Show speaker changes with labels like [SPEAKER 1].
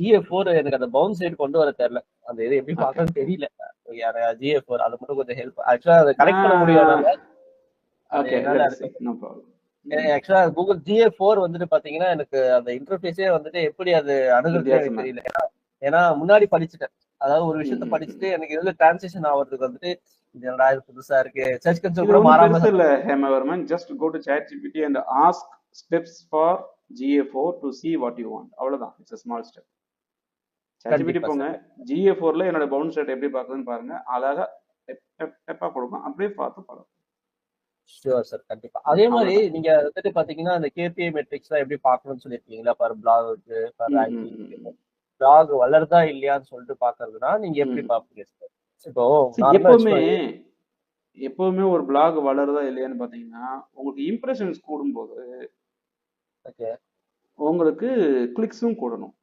[SPEAKER 1] GA4 எனக்கு அந்த bounce rate கொண்டு வர தெரியல. அந்த இது எப்படி பார்க்கணும்னு தெரியல. GA4 அது மட்டும் கொஞ்சம் ஹெல்ப். ஆக்சுவலா அதை கனெக்ட் பண்ண முடியாதனால ஆக்சுவலா கூகுள் GA4 வந்துட்டு பாத்தீங்கன்னா எனக்கு அந்த இன்டர்ஃபேஸே வந்துட்டு எப்படி அது அணுகுறதுன்னு எனக்கு தெரியல. ஏன்னா முன்னாடி படிச்சுட்டேன். அதாவது ஒரு விஷயத்த படிச்சுட்டு எனக்கு இதுல டிரான்சிஷன் ஆகிறதுக்கு வந்துட்டு என்னடா இது புதுசா இருக்கு. சர்ச் கன்சோல் கூட மாறாம
[SPEAKER 2] இல்ல Hemavarman, just go to ChatGPT and ask steps for GA4 to see what you want. அவ்வளவுதான். It's a small step. ChatGPT போங்க, GA4ல என்னோட பவுன்ஸ் ரேட் எப்படி பார்க்குதுன்னு பாருங்க. அழகா ஸ்டெப்பா கொடுக்கும், அப்படியே பார்த்து பாருங்க.
[SPEAKER 1] ஷூர் சார், கண்டிப்பா. அதே மாதிரி நீங்க வந்துட்டு பாத்தீங்கன்னா அந்த KPI மெட்ரிக்ஸ் எல்லாம் எப்படி பார்க்கணும்னு சொல்லியிருக்கீங்களா? பர் பிளாகுக்கு, பர் ரேங்கிங், பிளாக் வளருதா இல்லையான்னு சொல்லிட்டு பாக்குறதுனா நீங்க எப்படி பாப்பீங்க சார்? இப்போ
[SPEAKER 2] எப்பவுமே ஒரு பிளாக் வளருதா இல்லையான்னு பாத்தீங்கன்னா, உங்களுக்கு இம்ப்ரெஷன்ஸ் கூடும்போது உங்களுக்கு கிளிக்ஸும் கூடணும்.